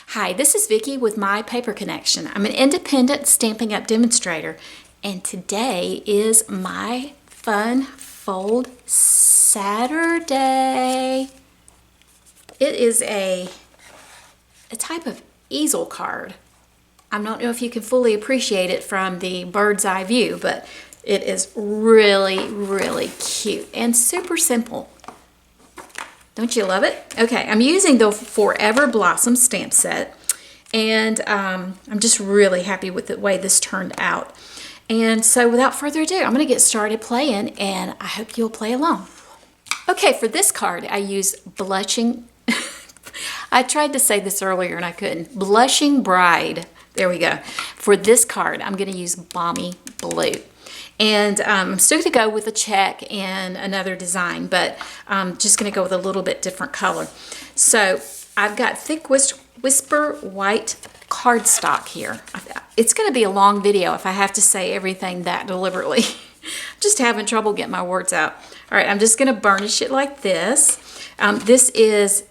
Hi, this is Vicki with My Paper Connection. I'm an independent Stampin' Up! Demonstrator, and today is my Fun Fold Saturday. It is a type of easel card. I don't know if you can fully appreciate it from the bird's eye view, but it is really, really cute and super simple. Don't you love it? Okay, I'm using the Forever Blossom stamp set, and I'm just really happy with the way this turned out. And so without further ado, I'm going to get started playing, and I hope you'll play along. Okay, for this card, I use Blushing... I tried to say this earlier and I couldn't. Blushing Bride. There we go. For this card, I'm going to use Balmy Blue. And I'm still going to go with a check and another design, but I'm just going to go with a little bit different color. So I've got thick whisper white cardstock here. It's going to be a long video if I have to say everything that deliberately. Just having trouble getting my words out. All right, I'm just going to burnish it like this. This is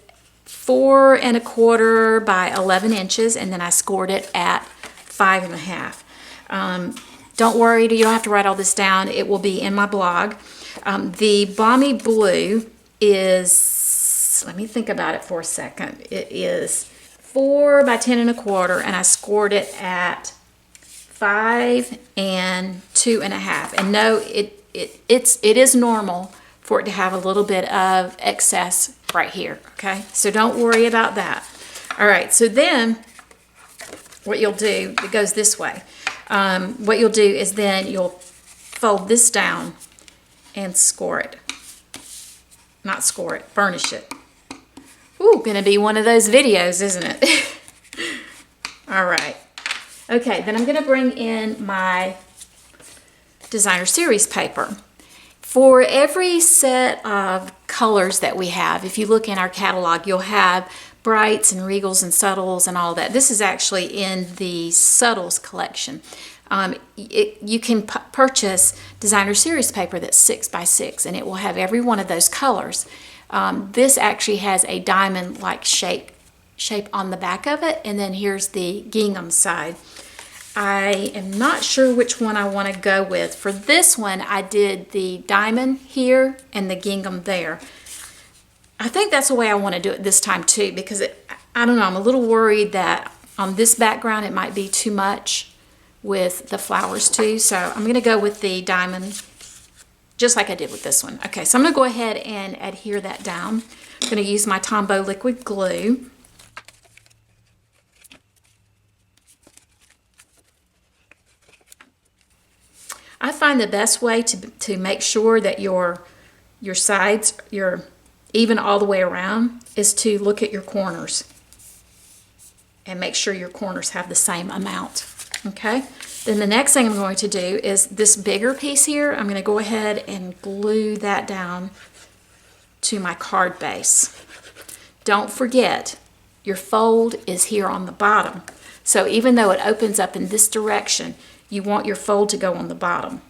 4 1/4 by 11 inches, and then I scored it at 5 1/2. Don't worry, you don't have to write all this down. It will be in my blog. The Balmy Blue is, let me think about it for a second. It is 4 by 10 1/4, and I scored it at 5 2 1/2. And no, it is normal for it to have a little bit of excess right here, okay? So don't worry about that. All right, so then what you'll do, it goes this way. What you'll do is then you'll fold this down and score it. Not score it, burnish it. Ooh, gonna be one of those videos, isn't it? All right. Okay, then I'm gonna bring in my designer series paper. For every set of colors that we have, if you look in our catalog, you'll have brights and regals and subtles and all that. This is actually in the subtles collection. You can purchase designer series paper that's 6 by 6, and it will have every one of those colors. This actually has a diamond-like shape on the back of it, and then here's the gingham side. I am not sure which one I want to go with. For this one, I did the diamond here and the gingham there. I think that's the way I want to do it this time too, because I don't know, I'm a little worried that on this background it might be too much with the flowers too. So I'm going to go with the diamond just like I did with this one. Okay, so I'm going to go ahead and adhere that down. I'm going to use my Tombow liquid glue. I find the best way to make sure that your sides, you're even all the way around, is to look at your corners and make sure your corners have the same amount. Okay? Then the next thing I'm going to do is this bigger piece here, I'm going to go ahead and glue that down to my card base. Don't forget, your fold is here on the bottom. So even though it opens up in this direction, you want your fold to go on the bottom.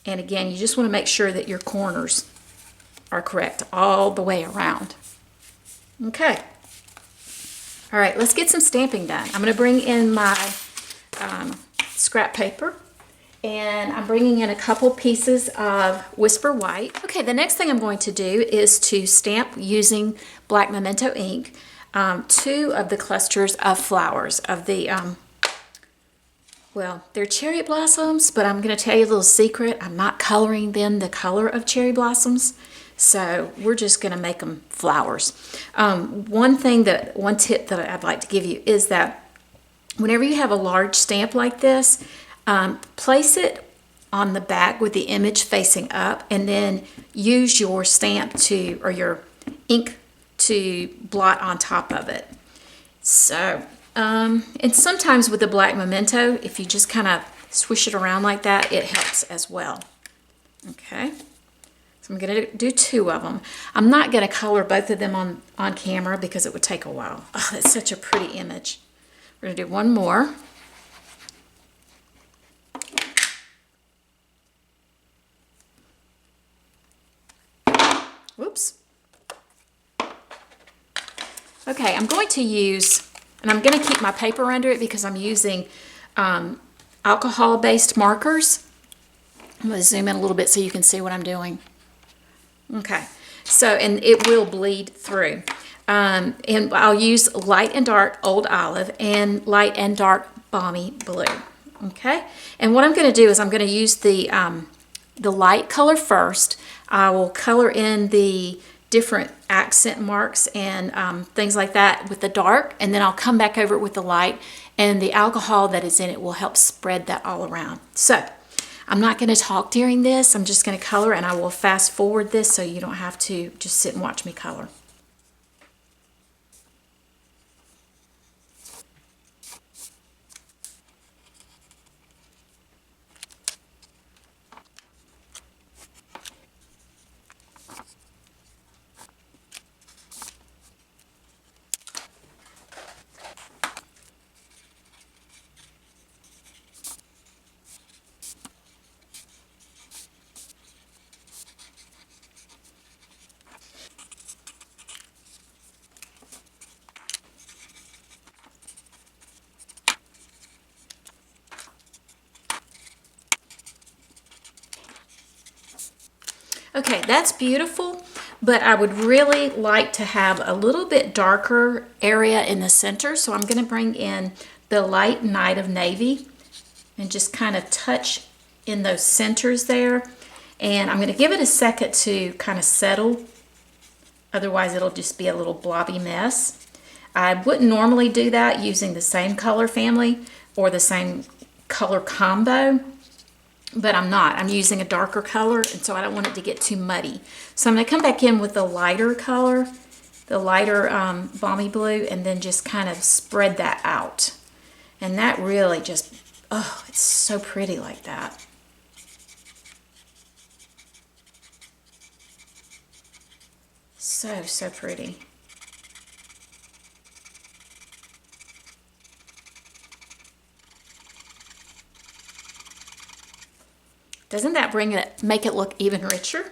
And again, you just want to make sure that your corners are correct all the way around. Okay. All right, let's get some stamping done. I'm going to bring in my scrap paper, and I'm bringing in a couple pieces of Whisper White. Okay, the next thing I'm going to do is to stamp using black memento ink 2 of the clusters of flowers of the well, they're cherry blossoms, but I'm going to tell you a little secret. I'm not coloring them the color of cherry blossoms, so we're just going to make them flowers. One tip that I'd like to give you is that whenever you have a large stamp like this, place it on the back with the image facing up, and then use your stamp or your ink to blot on top of it. So, and sometimes with the black memento, if you just kind of swish it around like that, it helps as well. Okay, so I'm going to do 2 of them. I'm not going to color both of them on camera because it would take a while. Oh, that's such a pretty image. We're going to do 1 more. Whoops. Okay, I'm going to use, and I'm going to keep my paper under it because I'm using alcohol-based markers. I'm going to zoom in a little bit so you can see what I'm doing. Okay, so, and it will bleed through. And I'll use light and dark Old Olive and light and dark Balmy Blue. Okay, and what I'm going to do is I'm going to use the light color first. I will color in the different accent marks and things like that with the dark, and then I'll come back over it with the light, and the alcohol that is in it will help spread that all around. So I'm not going to talk during this. I'm just going to color, and I will fast forward this so you don't have to just sit and watch me color. Okay, that's beautiful, but I would really like to have a little bit darker area in the center, so I'm going to bring in the light Night of Navy and just kind of touch in those centers there. And I'm going to give it a second to kind of settle, otherwise it'll just be a little blobby mess. I wouldn't normally do that using the same color family or the same color combo, but I'm not. I'm using a darker color, and so I don't want it to get too muddy. So I'm going to come back in with the lighter color, the lighter Balmy Blue, and then just kind of spread that out. And that really just, oh, it's so pretty like that. So, so pretty. Doesn't that make it look even richer?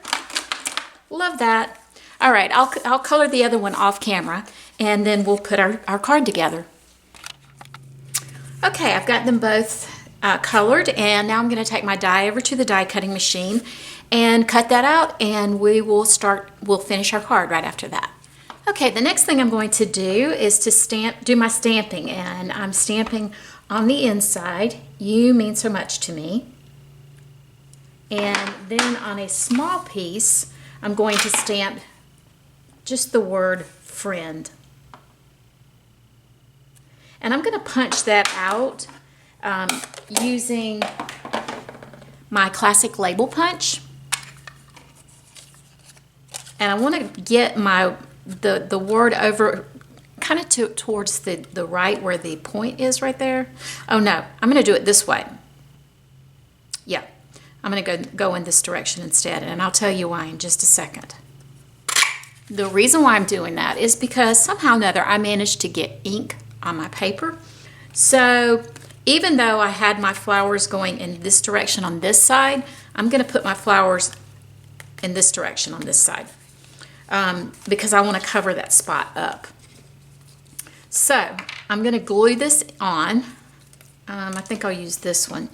Love that. All right, I'll color the other one off camera, and then we'll put our card together. Okay, I've got them both colored, and now I'm going to take my die over to the die cutting machine and cut that out, and we'll finish our card right after that. Okay, the next thing I'm going to do is to do my stamping, and I'm stamping on the inside. You mean so much to me. And then on a small piece, I'm going to stamp just the word friend. And I'm going to punch that out using my classic label punch. And I want to get the word over kind of towards the right where the point is right there. Oh no, I'm going to do it this way. Yeah. I'm going to go in this direction instead, and I'll tell you why in just a second. The reason why I'm doing that is because somehow or another I managed to get ink on my paper. So even though I had my flowers going in this direction on this side, I'm going to put my flowers in this direction on this side because I want to cover that spot up. So I'm going to glue this on. I think I'll use this one.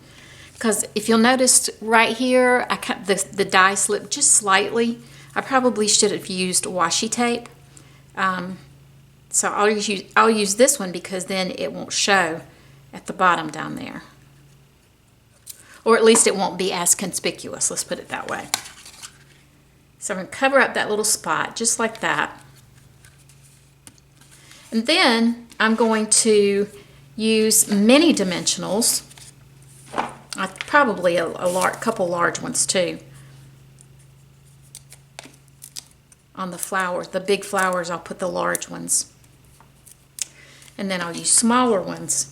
Because if you'll notice right here, I cut the die slipped just slightly. I probably should have used washi tape. So I'll use this one because then it won't show at the bottom down there. Or at least it won't be as conspicuous, let's put it that way. So I'm going to cover up that little spot just like that. And then I'm going to use mini dimensionals. Probably a couple large ones too. On the flowers, the big flowers, I'll put the large ones. And then I'll use smaller ones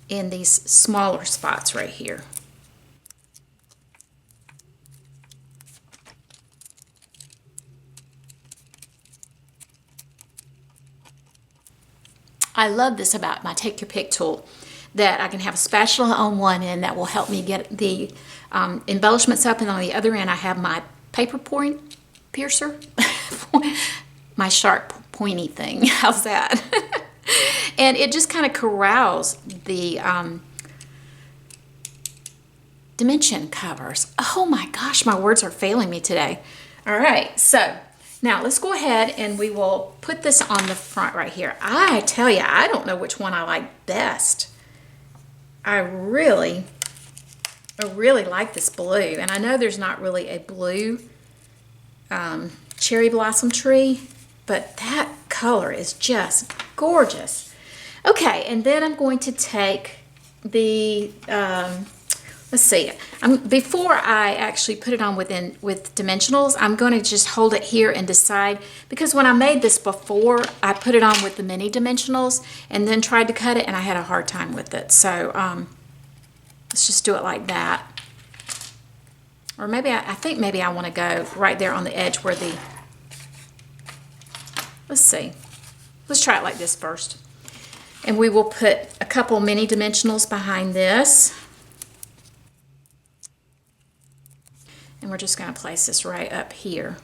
in these smaller spots right here. I love this about my Take Your Pick tool, that I can have a spatula on one end that will help me get the embellishments up, and on the other end I have my paper pouring piercer. my sharp pointy thing. How's that? And it just kind of corrals the dimension covers. Oh my gosh, my words are failing me today. All right, so now let's go ahead and we will put this on the front right here. I tell you, I don't know which one I like best. I really like this blue, and I know there's not really a blue cherry blossom tree, but that color is just gorgeous. Okay, and then I'm going to take the, let's see, before I actually put it on with dimensionals, I'm going to just hold it here and decide, because when I made this before, I put it on with the mini dimensionals and then tried to cut it, and I had a hard time with it. So let's just do it like that. Or maybe, I think maybe I want to go right there on the edge where the, let's see. Let's try it like this first. And we will put a couple mini dimensionals behind this. And we're just going to place this right up here.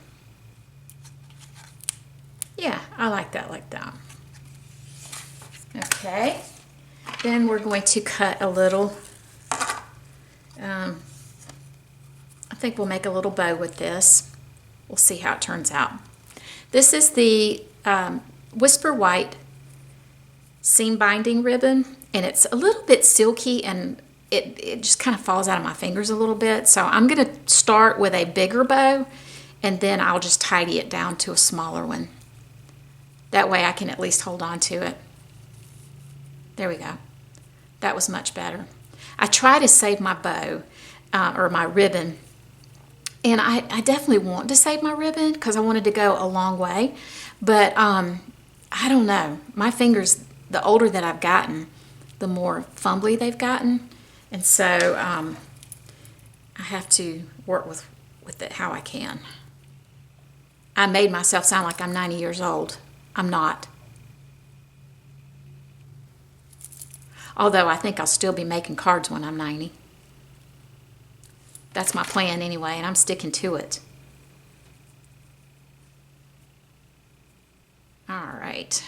Yeah, I like that like that. Okay. Then we're going to cut a little, I think we'll make a little bow with this. We'll see how it turns out. This is the Whisper White seam binding ribbon, and it's a little bit silky, and it just kind of falls out of my fingers a little bit. So I'm going to start with a bigger bow, and then I'll just tidy it down to a smaller one. That way I can at least hold on to it. There we go. That was much better. I try to save my bow or my ribbon, and I definitely want to save my ribbon because I wanted to go a long way, but I don't know. My fingers, the older that I've gotten, the more fumbly they've gotten, and so I have to work with it how I can. I made myself sound like I'm 90 years old. I'm not. Although I think I'll still be making cards when I'm 90. That's my plan anyway, and I'm sticking to it. All right.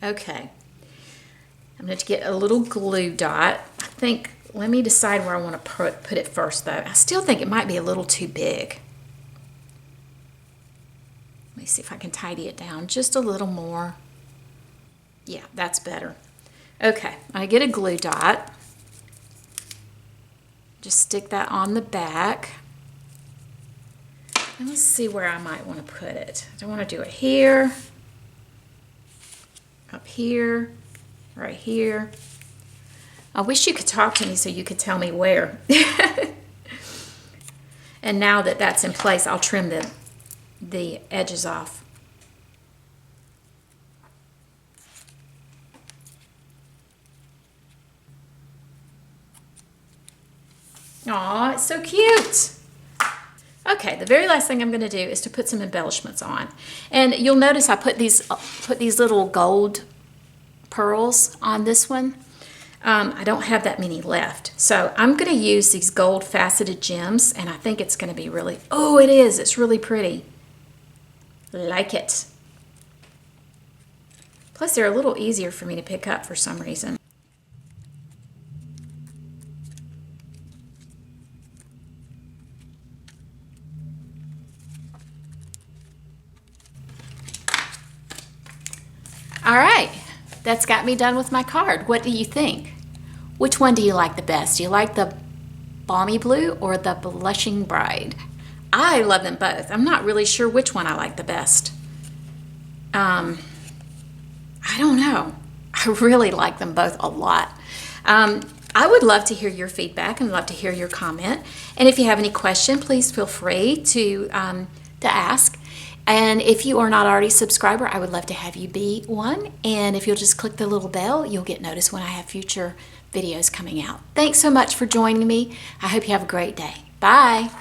Okay. I'm going to get a little glue dot. I think, let me decide where I want to put it first though. I still think it might be a little too big. Let me see if I can tidy it down just a little more. Yeah, that's better. Okay, I get a glue dot. Just stick that on the back. And let's see where I might want to put it. I want to do it here, up here, right here. I wish you could talk to me so you could tell me where. And now that that's in place, I'll trim the edges off. Aw, it's so cute. Okay, the very last thing I'm going to do is to put some embellishments on. And you'll notice I put these little gold pearls on this one. I don't have that many left. So I'm going to use these gold faceted gems, and I think it's going to be really, oh, it is. It's really pretty. Like it. Plus, they're a little easier for me to pick up for some reason. All right, that's got me done with my card. What do you think? Which one do you like the best? Do you like the Balmy Blue or the Blushing Bride? I love them both. I'm not really sure which one I like the best. I don't know. I really like them both a lot. I would love to hear your feedback and love to hear your comment. And if you have any question, please feel free to ask. And if you are not already a subscriber, I would love to have you be one. And if you'll just click the little bell, you'll get notice when I have future videos coming out. Thanks so much for joining me. I hope you have a great day. Bye.